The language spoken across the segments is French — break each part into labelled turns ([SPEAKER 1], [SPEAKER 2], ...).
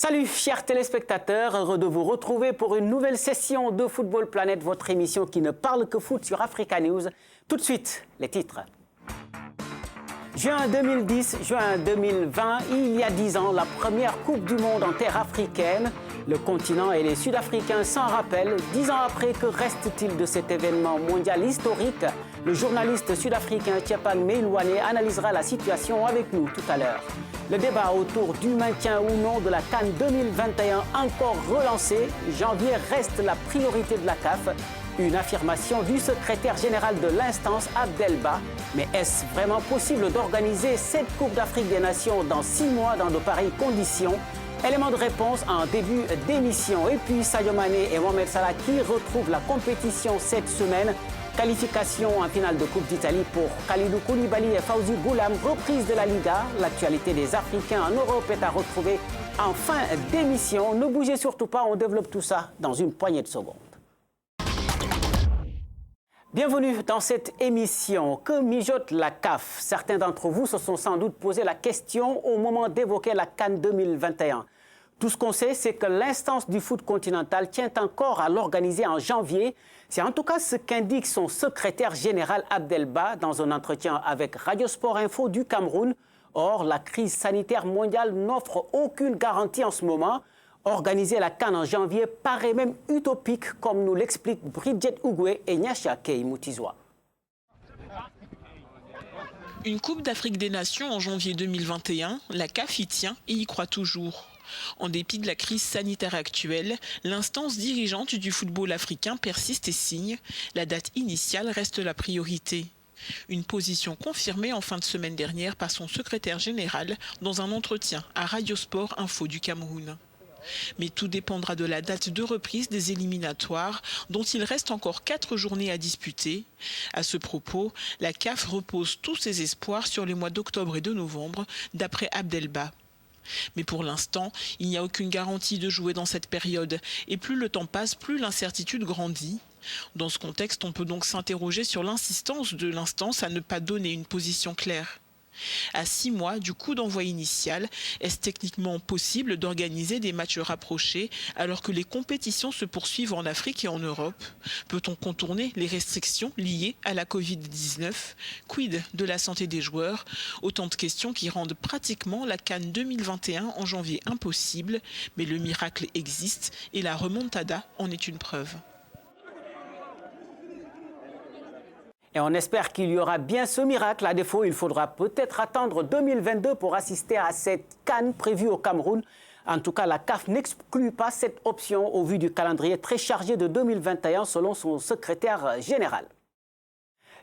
[SPEAKER 1] Salut chers téléspectateurs, heureux de vous retrouver pour une nouvelle session de Football Planet, votre émission qui ne parle que foot sur Africa News. Tout de suite, les titres. Juin 2010, juin 2020, il y a 10 ans, la première Coupe du Monde en terre africaine. Le continent et les Sud-Africains s'en rappellent. 10 ans après, que reste-t-il de cet événement mondial historique? Le journaliste sud-africain Tshepang Meilwane analysera la situation avec nous tout à l'heure. Le débat autour du maintien ou non de la CAN 2021 encore relancé. Janvier reste la priorité de la CAF. Une affirmation du secrétaire général de l'instance, Abdelba. Mais est-ce vraiment possible d'organiser cette Coupe d'Afrique des Nations dans 6 mois dans de pareilles conditions? Élément de réponse en début d'émission. Et puis Sadio Mané et Mohamed Salah qui retrouvent la compétition cette semaine. Qualification en finale de Coupe d'Italie pour Kalidou Koulibaly et Fawzi Goulam, reprise de la Liga. L'actualité des Africains en Europe est à retrouver en fin d'émission. Ne bougez surtout pas, on développe tout ça dans une poignée de secondes. Bienvenue dans cette émission. Que mijote la CAF? Certains d'entre vous se sont sans doute posé la question au moment d'évoquer la CAN 2021. Tout ce qu'on sait, c'est que l'instance du foot continental tient encore à l'organiser en janvier. C'est en tout cas ce qu'indique son secrétaire général Abdelba dans un entretien avec Radio Sport Info du Cameroun. Or, la crise sanitaire mondiale n'offre aucune garantie en ce moment. Organiser la CAN en janvier paraît même utopique, comme nous l'expliquent Bridget Ougoué et Nyasha Kei Moutizwa.
[SPEAKER 2] Une Coupe d'Afrique des Nations en janvier 2021, la CAF y tient et y croit toujours. En dépit de la crise sanitaire actuelle, l'instance dirigeante du football africain persiste et signe. La date initiale reste la priorité. Une position confirmée en fin de semaine dernière par son secrétaire général dans un entretien à Radio Sport Info du Cameroun. Mais tout dépendra de la date de reprise des éliminatoires, dont il reste encore 4 journées à disputer. À ce propos, la CAF repose tous ses espoirs sur les mois d'octobre et de novembre, d'après Abdelba. Mais pour l'instant, il n'y a aucune garantie de jouer dans cette période, et plus le temps passe, plus l'incertitude grandit. Dans ce contexte, on peut donc s'interroger sur l'insistance de l'instance à ne pas donner une position claire. À 6 mois du coup d'envoi initial, est-ce techniquement possible d'organiser des matchs rapprochés alors que les compétitions se poursuivent en Afrique et en Europe? Peut-on contourner les restrictions liées à la Covid-19? Quid de la santé des joueurs? Autant de questions qui rendent pratiquement la CAN 2021 en janvier impossible, mais le miracle existe et la remontada en est une preuve.
[SPEAKER 1] Et on espère qu'il y aura bien ce miracle. À défaut, il faudra peut-être attendre 2022 pour assister à cette CAN prévue au Cameroun. En tout cas, la CAF n'exclut pas cette option au vu du calendrier très chargé de 2021 selon son secrétaire général.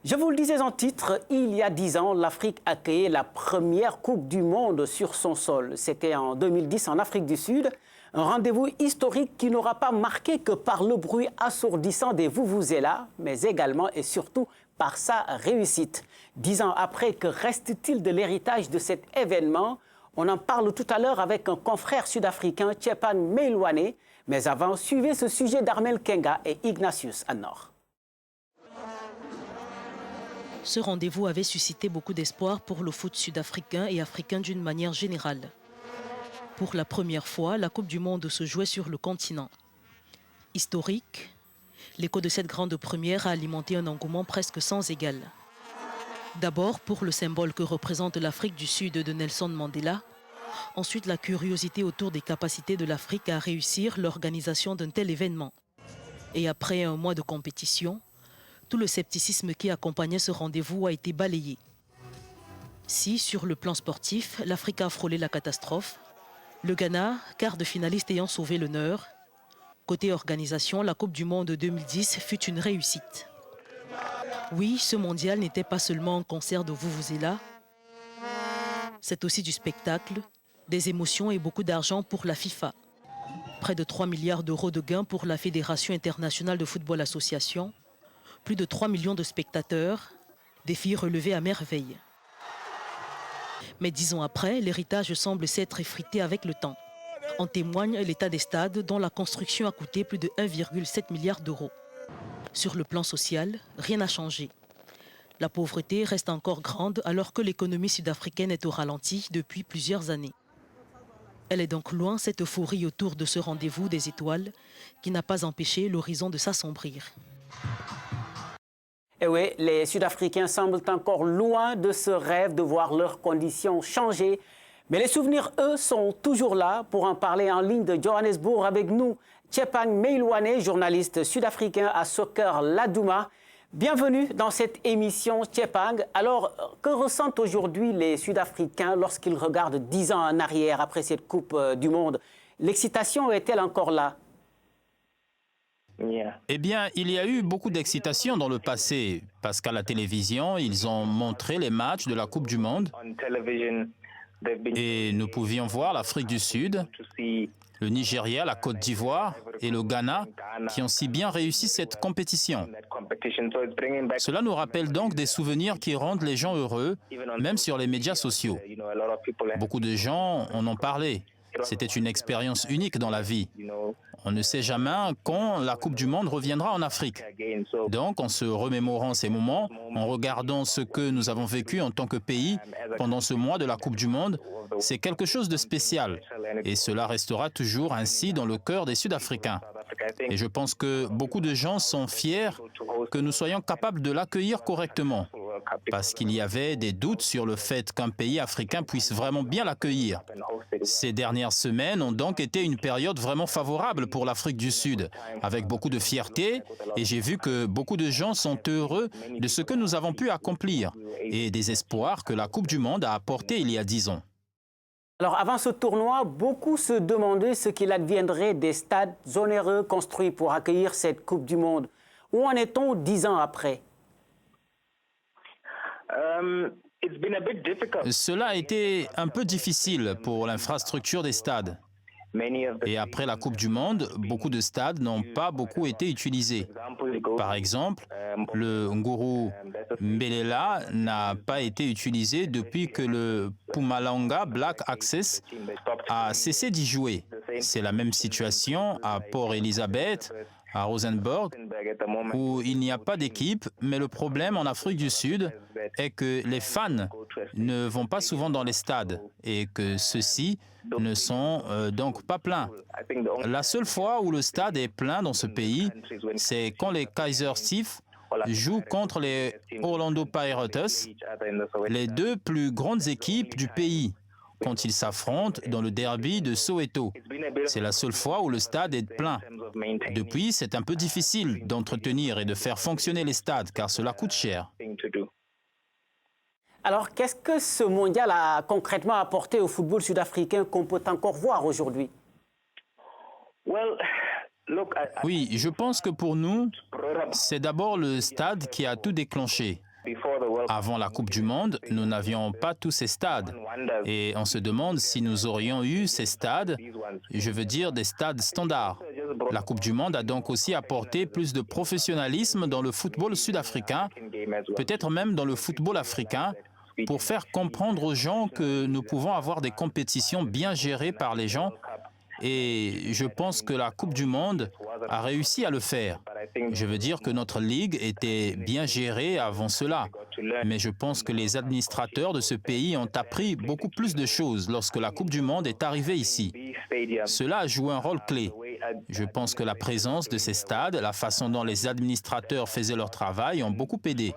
[SPEAKER 1] Je vous le disais en titre, il y a 10 ans, l'Afrique accueillait la première Coupe du Monde sur son sol. C'était en 2010 en Afrique du Sud. Un rendez-vous historique qui n'aura pas marqué que par le bruit assourdissant des vuvuzelas, mais également et surtout par sa réussite. 10 ans après, que reste-t-il de l'héritage de cet événement? On en parle tout à l'heure avec un confrère sud-africain, Tshepang Meilwane. Mais avant, suivez ce sujet d'Armel Kenga et Ignatius Annor.
[SPEAKER 3] Ce rendez-vous avait suscité beaucoup d'espoir pour le foot sud-africain et africain d'une manière générale. Pour la première fois, la Coupe du Monde se jouait sur le continent. Historique, l'écho de cette grande première a alimenté un engouement presque sans égal. D'abord pour le symbole que représente l'Afrique du Sud de Nelson Mandela. Ensuite, la curiosité autour des capacités de l'Afrique à réussir l'organisation d'un tel événement. Et après un mois de compétition, tout le scepticisme qui accompagnait ce rendez-vous a été balayé. Si, sur le plan sportif, l'Afrique a frôlé la catastrophe, le Ghana, quart de finaliste ayant sauvé l'honneur. Côté organisation, la Coupe du Monde 2010 fut une réussite. Oui, ce mondial n'était pas seulement un concert de vuvuzelas. C'est aussi du spectacle, des émotions et beaucoup d'argent pour la FIFA. Près de 3 milliards d'euros de gains pour la Fédération internationale de football association. Plus de 3 millions de spectateurs, défi relevé à merveille. Mais 10 ans après, l'héritage semble s'être effrité avec le temps. En témoigne l'état des stades dont la construction a coûté plus de 1,7 milliard d'euros. Sur le plan social, rien n'a changé. La pauvreté reste encore grande alors que l'économie sud-africaine est au ralenti depuis plusieurs années. Elle est donc loin, cette euphorie autour de ce rendez-vous des étoiles qui n'a pas empêché l'horizon de s'assombrir.
[SPEAKER 1] Et oui, les Sud-Africains semblent encore loin de ce rêve de voir leurs conditions changer. Mais les souvenirs, eux, sont toujours là. Pour en parler en ligne de Johannesburg avec nous, Tshepang Meilwane, journaliste sud-africain à Soccer Laduma. Bienvenue dans cette émission, Tshepang. Alors, que ressentent aujourd'hui les Sud-Africains lorsqu'ils regardent 10 ans en arrière après cette Coupe du Monde? L'excitation est-elle encore là?
[SPEAKER 4] Eh bien, il y a eu beaucoup d'excitation dans le passé, parce qu'à la télévision, ils ont montré les matchs de la Coupe du Monde et nous pouvions voir l'Afrique du Sud, le Nigeria, la Côte d'Ivoire et le Ghana qui ont si bien réussi cette compétition. Cela nous rappelle donc des souvenirs qui rendent les gens heureux, même sur les médias sociaux. Beaucoup de gens en ont parlé. C'était une expérience unique dans la vie. On ne sait jamais quand la Coupe du Monde reviendra en Afrique. Donc, en se remémorant ces moments, en regardant ce que nous avons vécu en tant que pays pendant ce mois de la Coupe du Monde, c'est quelque chose de spécial. Et cela restera toujours ainsi dans le cœur des Sud-Africains. Et je pense que beaucoup de gens sont fiers que nous soyons capables de l'accueillir correctement. Parce qu'il y avait des doutes sur le fait qu'un pays africain puisse vraiment bien l'accueillir. Ces dernières semaines ont donc été une période vraiment favorable pour l'Afrique du Sud, avec beaucoup de fierté, et j'ai vu que beaucoup de gens sont heureux de ce que nous avons pu accomplir et des espoirs que la Coupe du Monde a apporté il y a 10 ans.
[SPEAKER 1] Alors, avant ce tournoi, beaucoup se demandaient ce qu'il adviendrait des stades onéreux construits pour accueillir cette Coupe du Monde. Où en est-on 10 ans après?
[SPEAKER 4] Cela a été un peu difficile pour l'infrastructure des stades. Et après la Coupe du Monde, beaucoup de stades n'ont pas beaucoup été utilisés. Par exemple, le Nguru Mbelela n'a pas été utilisé depuis que le Mpumalanga Black Access a cessé d'y jouer. C'est la même situation à Port Elizabeth, à Rosenborg, où il n'y a pas d'équipe, mais le problème en Afrique du Sud est que les fans ne vont pas souvent dans les stades et que ceux-ci ne sont donc pas pleins. La seule fois où le stade est plein dans ce pays, c'est quand les Kaizer Chiefs jouent contre les Orlando Pirates, les deux plus grandes équipes du pays, quand ils s'affrontent dans le derby de Soweto. C'est la seule fois où le stade est plein. Depuis, c'est un peu difficile d'entretenir et de faire fonctionner les stades, car cela coûte cher.
[SPEAKER 1] Alors, qu'est-ce que ce mondial a concrètement apporté au football sud-africain qu'on peut encore voir aujourd'hui?
[SPEAKER 4] Oui, je pense que pour nous, c'est d'abord le stade qui a tout déclenché. Avant la Coupe du Monde, nous n'avions pas tous ces stades. Et on se demande si nous aurions eu ces stades, je veux dire des stades standards. La Coupe du Monde a donc aussi apporté plus de professionnalisme dans le football sud-africain, peut-être même dans le football africain, pour faire comprendre aux gens que nous pouvons avoir des compétitions bien gérées par les gens. Et je pense que la Coupe du Monde a réussi à le faire. Je veux dire que notre ligue était bien gérée avant cela. Mais je pense que les administrateurs de ce pays ont appris beaucoup plus de choses lorsque la Coupe du Monde est arrivée ici. Cela a joué un rôle clé. Je pense que la présence de ces stades, la façon dont les administrateurs faisaient leur travail ont beaucoup aidé.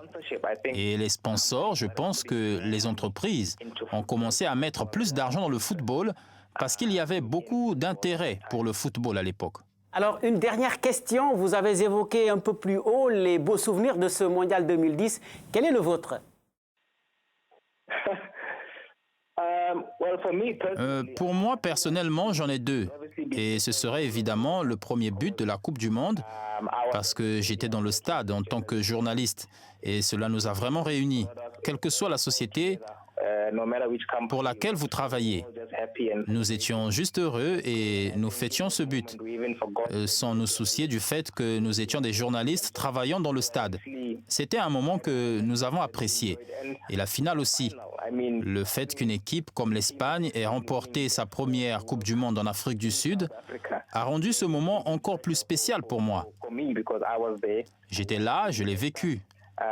[SPEAKER 4] Et les sponsors, je pense que les entreprises ont commencé à mettre plus d'argent dans le football parce qu'il y avait beaucoup d'intérêt pour le football à l'époque.
[SPEAKER 1] Alors, une dernière question. Vous avez évoqué un peu plus haut les beaux souvenirs de ce Mondial 2010. Quel est le vôtre?
[SPEAKER 4] Pour moi, personnellement, j'en ai deux. Et ce serait évidemment le premier but de la Coupe du Monde, parce que j'étais dans le stade en tant que journaliste. Et cela nous a vraiment réunis, quelle que soit la société pour laquelle vous travaillez. Nous étions juste heureux et nous fêtions ce but, sans nous soucier du fait que nous étions des journalistes travaillant dans le stade. C'était un moment que nous avons apprécié. Et la finale aussi. Le fait qu'une équipe comme l'Espagne ait remporté sa première Coupe du Monde en Afrique du Sud a rendu ce moment encore plus spécial pour moi. J'étais là, je l'ai vécu.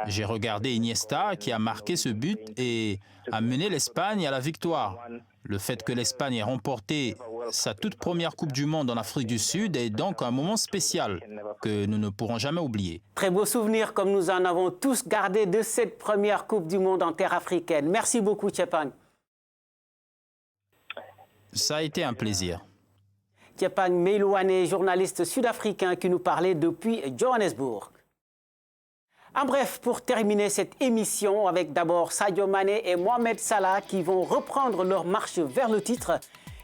[SPEAKER 4] J'ai regardé Iniesta qui a marqué ce but et a mené l'Espagne à la victoire. Le fait que l'Espagne ait remporté sa toute première Coupe du Monde en Afrique du Sud est donc un moment spécial que nous ne pourrons jamais oublier.
[SPEAKER 1] Très beau souvenir comme nous en avons tous gardé de cette première Coupe du Monde en terre africaine. Merci beaucoup, Tchepang.
[SPEAKER 4] Ça a été un plaisir.
[SPEAKER 1] Tchepang Melouane, journaliste sud-africain qui nous parlait depuis Johannesburg. En bref, pour terminer cette émission, avec d'abord Sadio Mané et Mohamed Salah qui vont reprendre leur marche vers le titre.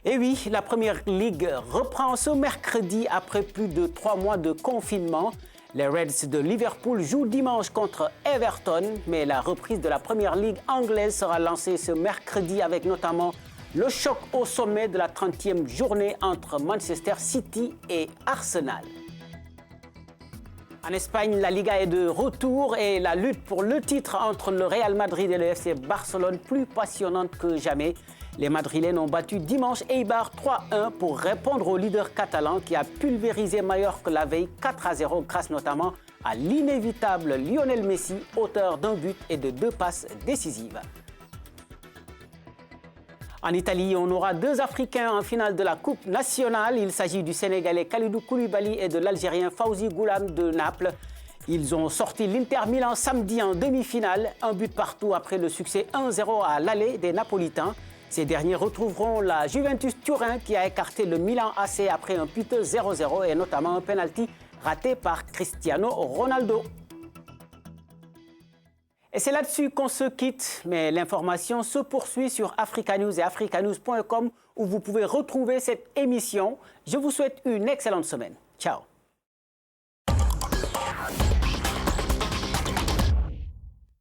[SPEAKER 1] Et oui, la Première Ligue reprend ce mercredi après plus de 3 mois de confinement. Les Reds de Liverpool jouent dimanche contre Everton, mais la reprise de la Première Ligue anglaise sera lancée ce mercredi avec notamment le choc au sommet de la 30e journée entre Manchester City et Arsenal. En Espagne, la Liga est de retour et la lutte pour le titre entre le Real Madrid et le FC Barcelone plus passionnante que jamais. Les Madrilènes ont battu dimanche Eibar 3-1 pour répondre au leader catalan qui a pulvérisé Mallorca la veille 4-0 grâce notamment à l'inévitable Lionel Messi, auteur d'un but et de 2 passes décisives. En Italie, on aura 2 Africains en finale de la Coupe nationale. Il s'agit du Sénégalais Kalidou Koulibaly et de l'Algérien Fawzi Goulam de Naples. Ils ont sorti l'Inter Milan samedi en demi-finale, un but partout après le succès 1-0 à l'aller des Napolitains. Ces derniers retrouveront la Juventus Turin qui a écarté le Milan AC après un piteux 0-0 et notamment un penalty raté par Cristiano Ronaldo. Et c'est là-dessus qu'on se quitte, mais l'information se poursuit sur Africa News et africanews.com où vous pouvez retrouver cette émission. Je vous souhaite une excellente semaine. Ciao.